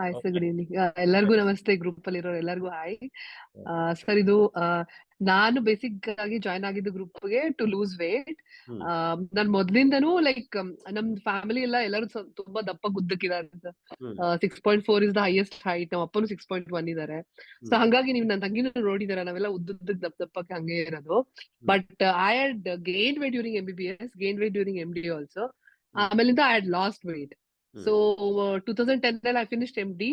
Hi sir, okay. Good evening. ಎಲ್ಲರಿಗೂ ನಮಸ್ತೆ, group ಅಲ್ಲಿ ಇರೋ ಎಲ್ಲರಿಗೂ ಹಾಯ್. ಸರ್, ಇದು ನಾನು ಬೇಸಿಕ್ ಆಗಿ ಜಾಯ್ನ್ ಆಗಿದ್ದು ಗ್ರೂಪ್ಗೆ ಟು ಲೂಸ್ ವೇಟ್. ಹ್ಮ್ ನಾನ್ ಮೊದ್ಲಿಂದನೂ ಲೈಕ್ ನಮ್ ಫ್ಯಾಮಿಲಿ ಎಲ್ಲರೂ ತುಂಬಾ ದಪ್ಪ ಗುದ್ದಕ್ಕಿದ್ದಾರೆ. Hmm 6.4 is the highest height. ನಮ್ಮ ಅಪ್ಪನು 6.1 ಇದ್ದಾರೆ. ಸೊ ಹ್ಮ್ ಹಂಗಾಗಿ ನೀವು ನನ್ನ ತಂಗಿನೂ ನೋಡಿದಾರೆ, ನಾವೆಲ್ಲ ಉದ್ದುದ್ದಕ್ಕೆ ದಪ್ಪಕ್ಕೆ ಹಂಗೆ ಇರೋದು. Hmm but I had gain weight during MBBS, gain weight during MD also. Hmm ಆಮೇಲಿಂದ I had lost weight. Hmm so 2010 ಅಲ್ಲಿ ಐ ಫಿನಿಶ್ಡ್ MD.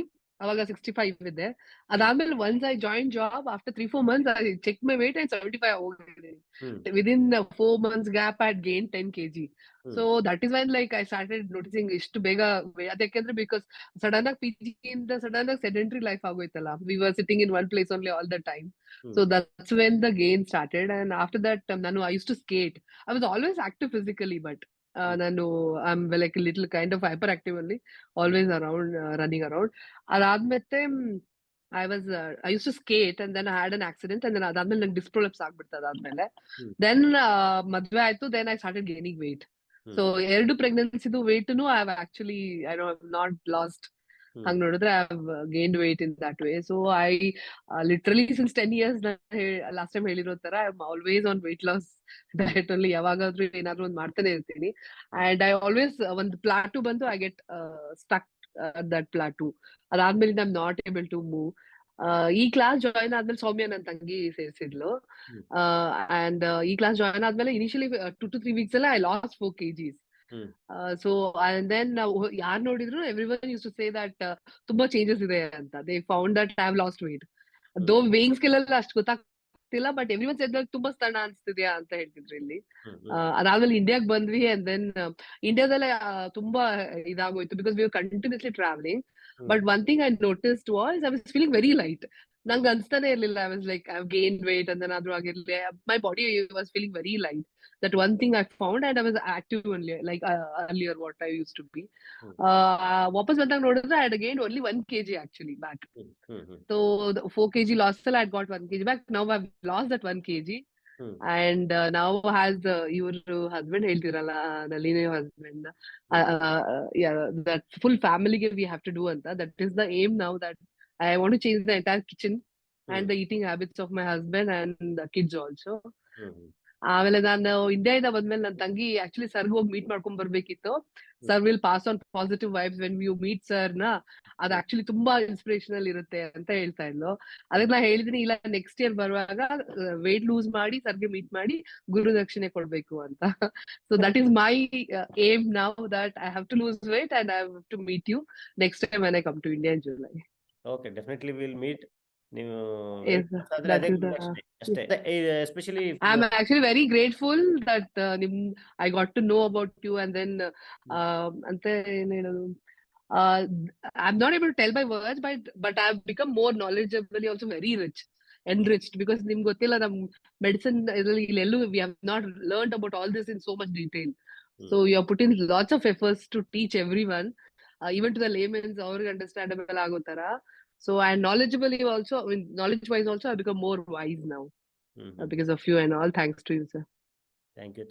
ಅವಾಗ 65 ಇದೆ. ಹ್ಮ್ ಅದಾದ್ಮೇಲೆ once I join job after 3-4 months I check my weight and 75 ಹೋಗಿದ್ದೀನಿ. Hmm within 4 months gap I gain 10 kg. So hmm that is when like I started noticing ಇಷ್ಟು ಬೇಗ. ಅದಕ್ಕೆಂದ್ರೆ because sudden ಆಗಿ PG ಇಂದ sudden ಆಗಿ sedentary life ಆಗೋಯ್ತಲ್ಲ. We were sitting in one place only all the time. So hmm that's when the gain started. And after that ನಾನು I use to skate. I was always active physically, but hmm ನಾನು I am like little kind of hyper active ಅಲ್ಲಿ, hmm always around running around. ಅದಾದ್ಮೇಲೆ I use to skate and then I had an accident. And then ಅದಾದ್ಮೇಲೆ ನಂಗೆ disc prolapse ಆಗ್ಬಿಡ್ತು. ಅದಾದ್ಮೇಲೆ hmm then ಮದ್ವೆ ಆಯ್ತು. Then I started gaining weight. So hmm ಎರಡು ಪ್ರೆಗ್ನೆನ್ಸಿದು ವೇಟ್ನು I have actually I no not lost. Hmm ಹಂಗ್ ನೋಡಿದ್ರೆ I have gained weight in that way. So I literally since 10 years last time ಹೇಳಿರೋ ತರ I am always on weight loss diet ಅಲ್ಲಿ. ಯಾವಾಗಾದ್ರೂ ಏನಾದ್ರೂ ಒಂದು ಮಾಡ್ತಾನೆ ಇರ್ತೀನಿ. ಅಂಡ್ ಐ ಆಲ್ವೇಸ್ ಒಂದು ಪ್ಲಾಟು ಬಂದು I get stuck that plateau. ಅದಾದ್ಮೇಲೆ I am not able to move. ಈ ಕ್ಲಾಸ್ ಜಾಯ್ನ್ ಆದ್ಮೇಲೆ ಸೌಮ್ಯ ನನ್ನ ತಂಗಿ ಸೇರಿಸಿದ್ಲು. ಹ್ಮ್ ಅಂಡ್ ಈ ಕ್ಲಾಸ್ ಜಾಯ್ನ್ ಆದ್ಮೇಲೆ ಇನಿಷಿಯಲಿ 2 to 3 weeks ಅಲ್ಲ I lost 4 kgs. Hmm so and then ಯಾರು ನೋಡಿದ್ರು every one use to say that ತುಂಬಾ ಚೇಂಜಸ್ ಇದೆ ಅಂತ. They found that I have lost weight. Hmm though weighing scale ಎಲ್ಲ ಅಷ್ಟು ಗೊತ್ತಾಗ್ತಿಲ್ಲ, ಬಟ್ ಎವ್ರಿ ಒನ್ ಸೆಡ್ ತುಂಬಾ ಸಣ್ಣ ಅನ್ಸ್ತಿದ್ಯಾ ಅಂತ ಹೇಳ್ತಿದ್ರು ಇಲ್ಲಿ. ಹ್ಮ್ ಹ್ಮ್ ಅದಾದ್ಮೇಲೆ ಇಂಡಿಯಾಗ್ ಬಂದ್ವಿ. ಅಂಡ್ ದೆನ್ ಇಂಡಿಯಾದಲ್ಲೇ ತುಂಬಾ ಇದಾಗೋಯ್ತು because we are continuously travelling. Hmm but one thing I noticed was I was feeling very light. ನಂಗೆ ಅನ್ಸ್ತಾನೆ ಇರ್ಲಿಲ್ಲ. I was like I gain weight ಅಂದನಾದ್ರೂ ಆಗಿರ್ಲಿ, my body was feeling very light. That one thing I found, and I was active only, like earlier what I used to be. ಹ್ಮ್ ವಾಪಸ್ ಬಂದಾಗ ನೋಡಿದ್ರೆ I had gained only 1 kg actually back. Hmm hmm hmm So the 4 kg loss, I had got 1 kg back. Now I've lost that 1 kg. Hmm And now has your husband ಹೇಳ್ತಿರಲ್ಲ, Nalini husband. Hmm Yeah, that full family we have to do anta. That is the aim now, that I want to change the entire kitchen and hmm the eating habits of my husband and the kids also. ಹ್ಮ್ ಆಮೇಲೆ ನಾನು ಇಂಡಿಯಾದಿಂದ ಬಂದ್ಮೇಲೆ ನನ್ನ ತಂಗಿ actually ಸರ್ಗ್ ಹೋಗಿ meet ಮಾಡ್ಕೊಂಡ್ ಬರ್ಬೇಕಿತ್ತು. Sir will pass on positive vibes when you meet sir ನ. ಅದು ಆಕ್ಚುಲಿ ತುಂಬಾ ಇನ್ಸ್ಪಿರೇಷನಲ್ ಇರುತ್ತೆ ಅಂತ ಹೇಳ್ತಾ ಇದ್ಲು. ಅದಕ್ಕೆ ನಾ ಹೇಳಿದೀನಿ, ಇಲ್ಲ ನೆಕ್ಸ್ಟ್ ಇಯರ್ ಬರುವಾಗ ವೇಟ್ ಲೂಸ್ ಮಾಡಿ ಸರ್ಗೆ ಮೀಟ್ ಮಾಡಿ ಗುರುದಕ್ಷಿಣೆ ಕೊಡ್ಬೇಕು ಅಂತ. So that is my aim now, that I have to lose weight and I have to meet you next time when I come to India in July. Okay, definitely will meet. ನೀವು Yes, weight loss ಆದ್ರೆ that ಅದೇ is the ಗುರುದಕ್ಷಿಣೆ ಅಷ್ಟೇ. Especially I'm actually very grateful that I got to know about you, and then ante ಏನು ಹೇಳೋದು, uh, I'm not able to tell by words, but I've become more knowledgeable, also very enriched, because ನಿಮ್ಗೆ ಗೊತ್ತಿಲ್ಲ, ನಮ್ medicine ಇಲ್ಲೆಲ್ಲೂ we have not learned about all this in so much detail. So you have put in lots of efforts to teach everyone, even to the laymen, ಅವ್ರಿಗೆ understandable ಆಗೋ ತರ. So and knowledgeably also, I mean, knowledge wise also, I've become more wise now because of you and all. Thanks to you, sir. Thank you.